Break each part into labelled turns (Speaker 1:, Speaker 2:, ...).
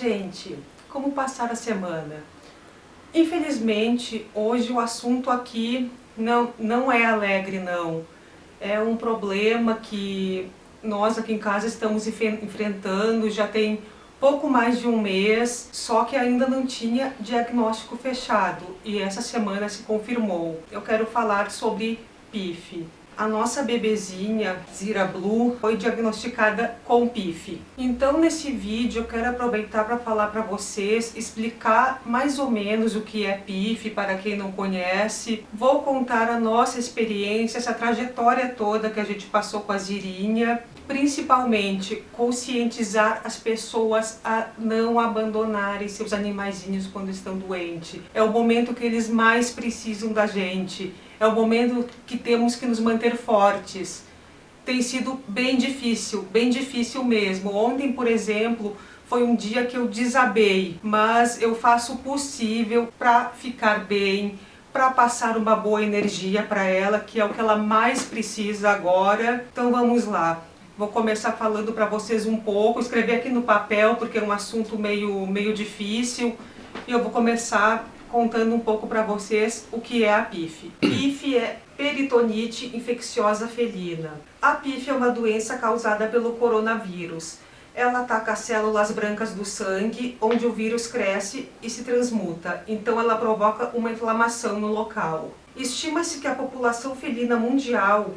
Speaker 1: gente, como passar a semana? Infelizmente, hoje o assunto aqui não é alegre, não. É um problema que nós aqui em casa estamos enfrentando, já tem pouco mais de um mês, só que ainda não tinha diagnóstico fechado e essa semana se confirmou. Eu quero falar sobre PIF. A nossa bebezinha, Zira Blue, foi diagnosticada com PIF. Então nesse vídeo eu quero aproveitar para falar para vocês, explicar mais ou menos o que é PIF para quem não conhece. Vou contar a nossa experiência, essa trajetória toda que a gente passou com a Zirinha. Principalmente conscientizar as pessoas a não abandonarem seus animaizinhos quando estão doentes. É o momento que eles mais precisam da gente. É o momento que temos que nos manter fortes. Tem sido bem difícil mesmo. Ontem, por exemplo, foi um dia que eu desabei, mas eu faço o possível para ficar bem, para passar uma boa energia para ela, que é o que ela mais precisa agora. Então vamos lá. Vou começar falando para vocês um pouco, escrever aqui no papel porque é um assunto meio difícil, e eu vou começar contando um pouco para vocês o que é a PIF. PIF é peritonite infecciosa felina. A PIF é uma doença causada pelo coronavírus. Ela ataca as células brancas do sangue, onde o vírus cresce e se transmuta, então ela provoca uma inflamação no local. Estima-se que a população felina mundial,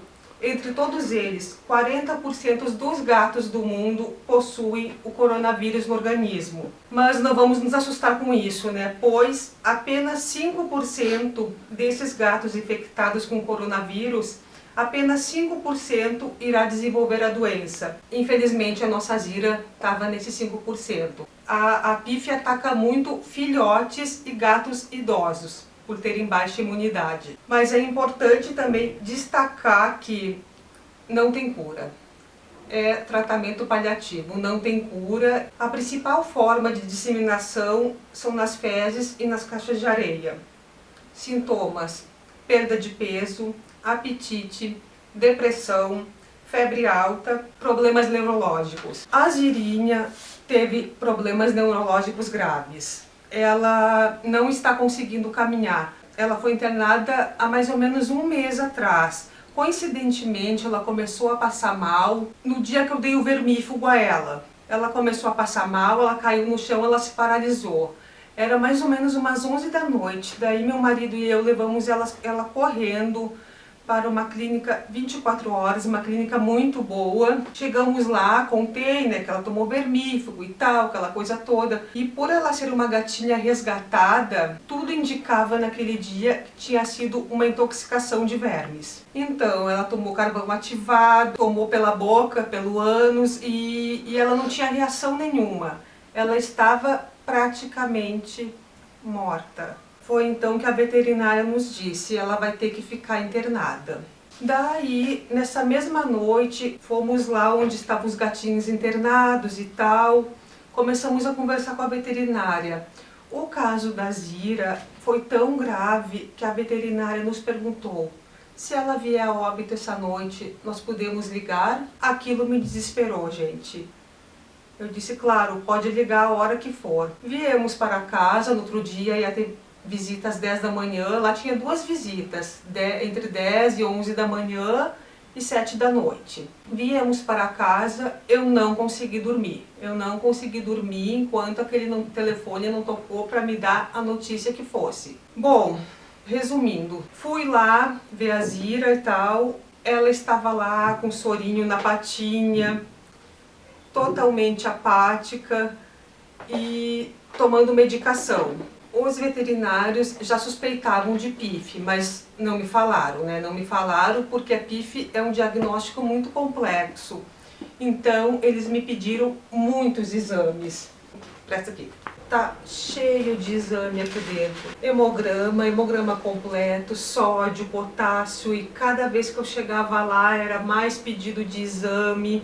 Speaker 1: entre todos eles, 40% dos gatos do mundo possuem o coronavírus no organismo. Mas não vamos nos assustar com isso, né? Pois apenas 5% desses gatos infectados com coronavírus, apenas 5% irá desenvolver a doença. Infelizmente a nossa Zira estava nesse 5%. A PIF ataca muito filhotes e gatos idosos, por terem baixa imunidade. Mas é importante também destacar que não tem cura. É tratamento paliativo, não tem cura. A principal forma de disseminação são nas fezes e nas caixas de areia. Sintomas: perda de peso, apetite, depressão, febre alta, problemas neurológicos. A Zirinha teve problemas neurológicos graves. Ela não está conseguindo caminhar. Ela foi internada há mais ou menos um mês atrás. Coincidentemente, ela começou a passar mal no dia que eu dei o vermífugo a ela. Ela começou a passar mal, ela caiu no chão, ela se paralisou. Era mais ou menos umas 11 da noite. Daí meu marido e eu levamos ela correndo para uma clínica 24 horas, uma clínica muito boa. Chegamos lá, contei, né, que ela tomou vermífugo e tal, aquela coisa toda. E por ela ser uma gatinha resgatada, tudo indicava naquele dia que tinha sido uma intoxicação de vermes. Então, ela tomou carvão ativado, tomou pela boca, pelo ânus e ela não tinha reação nenhuma. Ela estava praticamente morta. Foi então que a veterinária nos disse, ela vai ter que ficar internada. Daí, nessa mesma noite, fomos lá onde estavam os gatinhos internados e tal. Começamos a conversar com a veterinária. O caso da Zira foi tão grave que a veterinária nos perguntou: se ela vier a óbito essa noite, nós podemos ligar? Aquilo me desesperou, gente. Eu disse, claro, pode ligar a hora que for. Viemos para casa, no outro dia ia ter visita às 10 da manhã, lá tinha duas visitas, entre 10 e 11 da manhã e 7 da noite. Viemos para casa, eu não consegui dormir. Eu não consegui dormir enquanto aquele telefone não tocou para me dar a notícia que fosse. Bom, resumindo, fui lá ver a Zira e tal, ela estava lá com sorinho na patinha, totalmente apática e tomando medicação. Os veterinários já suspeitavam de PIF, mas não me falaram, né? Não me falaram porque a PIF é um diagnóstico muito complexo. Então, eles me pediram muitos exames. Presta aqui. Tá cheio de exame aqui dentro. Hemograma completo, sódio, potássio, e cada vez que eu chegava lá era mais pedido de exame.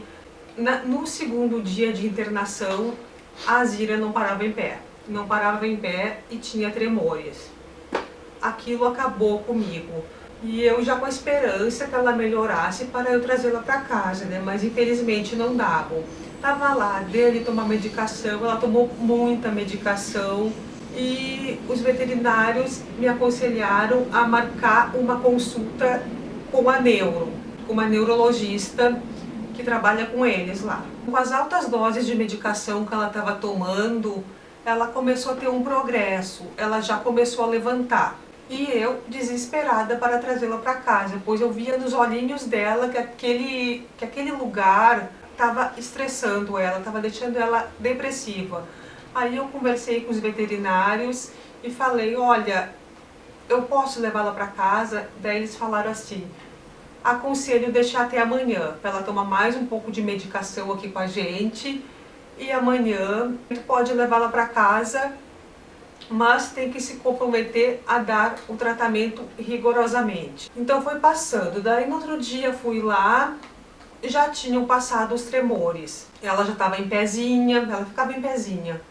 Speaker 1: No segundo dia de internação, a Zira não parava em pé. Não parava em pé e tinha tremores. Aquilo acabou comigo. E eu já com a esperança que ela melhorasse para eu trazê-la para casa, né? Mas infelizmente não dava. Tava lá, dele tomar medicação, ela tomou muita medicação e os veterinários me aconselharam a marcar uma consulta com com uma neurologista que trabalha com eles lá. Com as altas doses de medicação que ela estava tomando, ela começou a ter um progresso, ela já começou a levantar. E eu, desesperada para trazê-la para casa, pois eu via nos olhinhos dela que aquele lugar estava estressando ela, estava deixando ela depressiva. Aí eu conversei com os veterinários e falei, olha, eu posso levá-la para casa? Daí eles falaram assim, aconselho deixar até amanhã, para ela tomar mais um pouco de medicação aqui com a gente, e amanhã a gente pode levá-la para casa, mas tem que se comprometer a dar o tratamento rigorosamente. Então foi passando, daí no outro dia fui lá, já tinham passado os tremores. Ela já estava em pezinha, ela ficava em pezinha,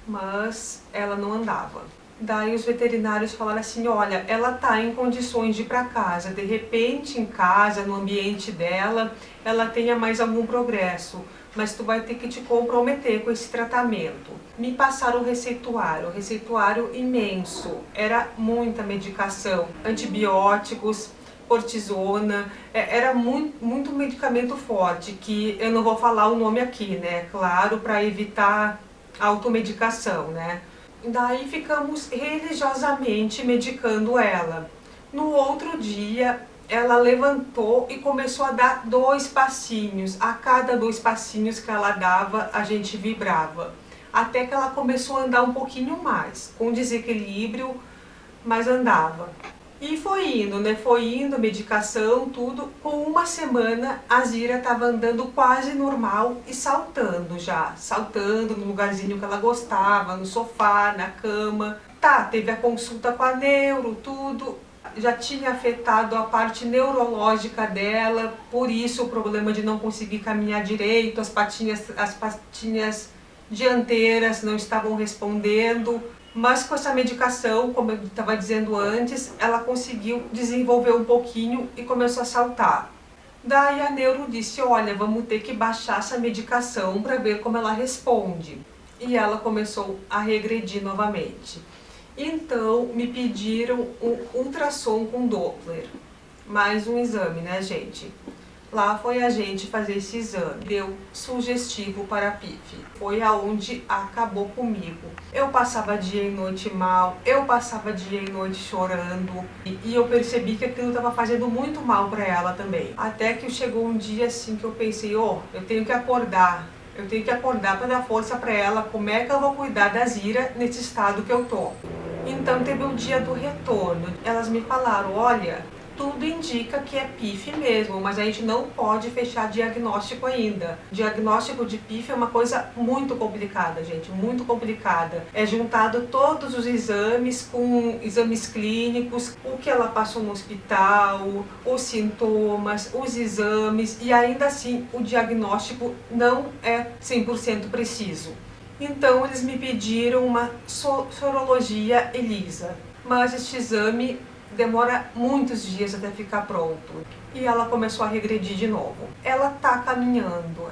Speaker 1: mas ela não andava. Daí os veterinários falaram assim, olha, ela está em condições de ir para casa, de repente em casa, no ambiente dela, ela tenha mais algum progresso, mas tu vai ter que te comprometer com esse tratamento. Me passaram o receituário imenso, era muita medicação, antibióticos, cortisona, era muito medicamento forte, que eu não vou falar o nome aqui, né, claro, para evitar automedicação, né. Daí ficamos religiosamente medicando ela. No outro dia, ela levantou e começou a dar 2 passinhos. A cada 2 passinhos que ela dava, a gente vibrava. Até que ela começou a andar um pouquinho mais, com desequilíbrio, mas andava. E foi indo, né? Foi indo, medicação, tudo. Com uma semana, a Zira estava andando quase normal e saltando já. Saltando no lugarzinho que ela gostava, no sofá, na cama. Tá, teve a consulta com a neuro, tudo. Já tinha afetado a parte neurológica dela, por isso o problema de não conseguir caminhar direito, as patinhas dianteiras não estavam respondendo. Mas com essa medicação, como eu estava dizendo antes, ela conseguiu desenvolver um pouquinho e começou a saltar. Daí a neuro disse, olha, vamos ter que baixar essa medicação para ver como ela responde. E ela começou a regredir novamente. Então me pediram um ultrassom com Doppler, mais um exame, né, gente? Lá foi a gente fazer esse exame, deu sugestivo para a PIF. Foi aonde acabou comigo. Eu passava dia e noite mal, eu passava dia e noite chorando e eu percebi que aquilo estava fazendo muito mal para ela também. Até que chegou um dia assim que eu pensei, eu tenho que acordar. Eu tenho que acordar para dar força para ela, como é que eu vou cuidar da Zira nesse estado que eu tô. Então teve o dia do retorno, elas me falaram, olha, tudo indica que é PIF mesmo, mas a gente não pode fechar diagnóstico ainda. Diagnóstico de PIF é uma coisa muito complicada, gente, muito complicada. É juntado todos os exames com exames clínicos, o que ela passou no hospital, os sintomas, os exames, e ainda assim o diagnóstico não é 100% preciso. Então eles me pediram uma sorologia ELISA, mas este exame demora muitos dias até ficar pronto. E ela começou a regredir de novo. Ela tá caminhando,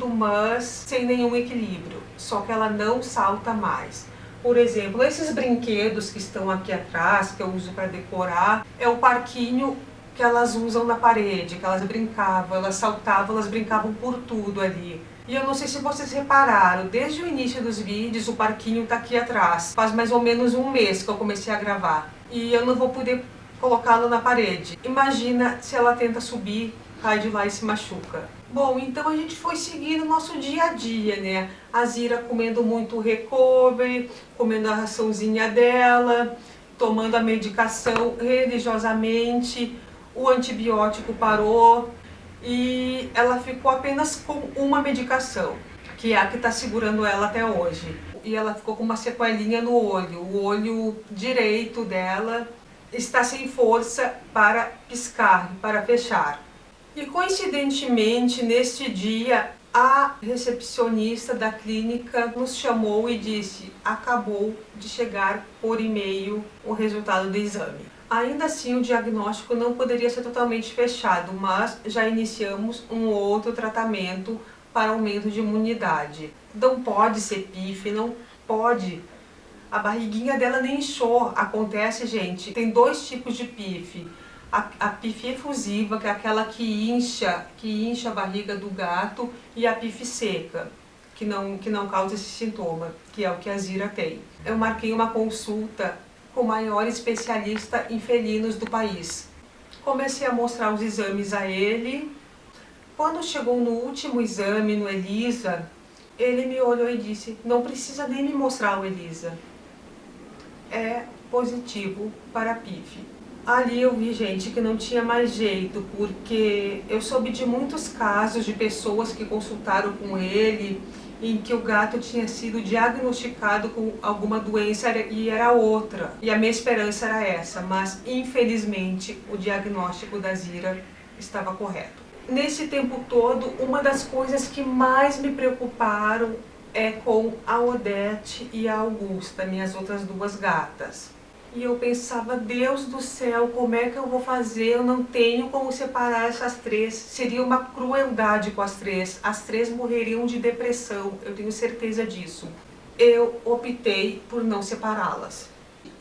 Speaker 1: mas sem nenhum equilíbrio. Só que ela não salta mais. Por exemplo, esses brinquedos que estão aqui atrás, que eu uso para decorar, é o parquinho que elas usam na parede, que elas brincavam, elas saltavam, elas brincavam por tudo ali. E eu não sei se vocês repararam, desde o início dos vídeos o parquinho tá aqui atrás. Faz mais ou menos um mês que eu comecei a gravar. E eu não vou poder colocá-lo na parede. Imagina se ela tenta subir, cai de lá e se machuca. Bom, então a gente foi seguindo o nosso dia a dia, né? A Zira comendo muito recovery, comendo a raçãozinha dela, tomando a medicação religiosamente, o antibiótico parou e ela ficou apenas com uma medicação, que é a que está segurando ela até hoje. E ela ficou com uma sequelinha no olho. O olho direito dela está sem força para piscar, para fechar. E coincidentemente, neste dia, a recepcionista da clínica nos chamou e disse: acabou de chegar por e-mail o resultado do exame. Ainda assim, o diagnóstico não poderia ser totalmente fechado, mas já iniciamos um outro tratamento para aumento de imunidade. Não pode ser PIF, não pode. A barriguinha dela nem inchou. Acontece, gente, tem dois tipos de PIF. A PIF efusiva, que é aquela que incha a barriga do gato, e a PIF seca, que não causa esse sintoma, que é o que a Zira tem. Eu marquei uma consulta com o maior especialista em felinos do país. Comecei a mostrar os exames a ele. Quando chegou no último exame, no ELISA, ele me olhou e disse: não precisa nem me mostrar o ELISA. É positivo para PIF. Ali eu vi, gente, que não tinha mais jeito, porque eu soube de muitos casos de pessoas que consultaram com ele em que o gato tinha sido diagnosticado com alguma doença e era outra. E a minha esperança era essa, mas infelizmente o diagnóstico da Zira estava correto. Nesse tempo todo, uma das coisas que mais me preocuparam é com a Odete e a Augusta, minhas outras duas gatas. E eu pensava: Deus do céu, como é que eu vou fazer? Eu não tenho como separar essas três. Seria uma crueldade com as três. As três morreriam de depressão, eu tenho certeza disso. Eu optei por não separá-las.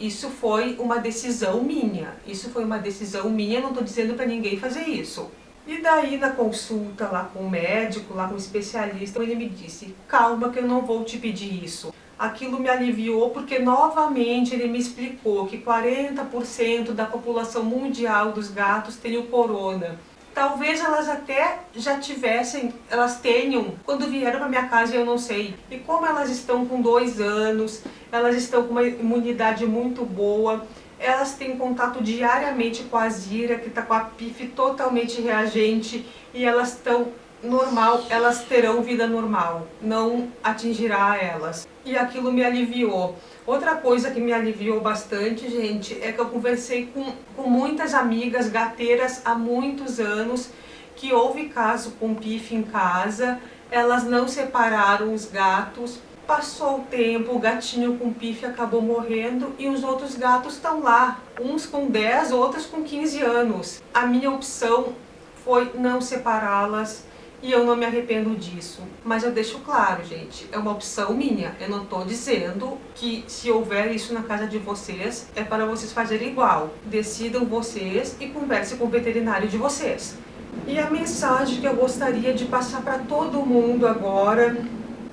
Speaker 1: Isso foi uma decisão minha. Não estou dizendo para ninguém fazer isso. E daí, na consulta lá com o médico, lá com o especialista, ele me disse: calma que eu não vou te pedir isso. Aquilo me aliviou, porque novamente ele me explicou que 40% da população mundial dos gatos tem o corona. Talvez elas até já tivessem, elas tenham, quando vieram para minha casa, eu não sei. E como elas estão com 2 anos, elas estão com uma imunidade muito boa, elas têm contato diariamente com a Zira, que está com a PIF totalmente reagente, e elas estão normal, elas terão vida normal, não atingirá elas. E aquilo me aliviou. Outra coisa que me aliviou bastante, gente, é que eu conversei com muitas amigas gateiras há muitos anos, que houve caso com PIF em casa, elas não separaram os gatos. Passou o tempo, o gatinho com PIF acabou morrendo e os outros gatos estão lá, uns com 10, outros com 15 anos. A minha opção foi não separá-las e eu não me arrependo disso. Mas eu deixo claro, gente, é uma opção minha. Eu não estou dizendo que se houver isso na casa de vocês, é para vocês fazerem igual. Decidam vocês e conversem com o veterinário de vocês. E a mensagem que eu gostaria de passar para todo mundo agora: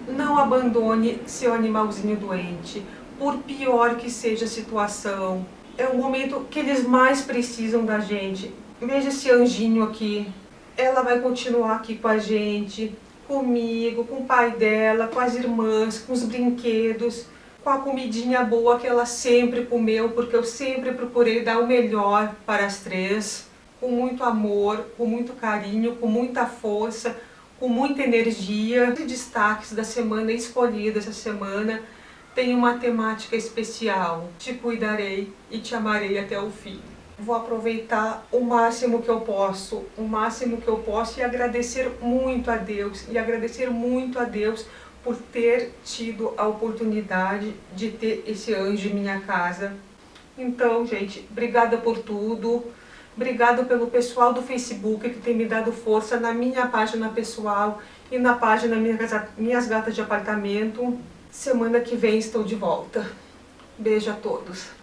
Speaker 1: não abandone seu animalzinho doente, por pior que seja a situação. É o momento que eles mais precisam da gente. Veja esse anjinho aqui. Ela vai continuar aqui com a gente, comigo, com o pai dela, com as irmãs, com os brinquedos, com a comidinha boa que ela sempre comeu, porque eu sempre procurei dar o melhor para as três, com muito amor, com muito carinho, com muita força, com muita energia. Os destaques da semana escolhida essa semana tem uma temática especial: te cuidarei e te amarei até o fim. Vou aproveitar o máximo que eu posso, e agradecer muito a Deus, por ter tido a oportunidade de ter esse anjo em minha casa. Então, gente, obrigada por tudo. Obrigada pelo pessoal do Facebook que tem me dado força na minha página pessoal e na página Minhas Gatas de Apartamento. Semana que vem estou de volta. Beijo a todos.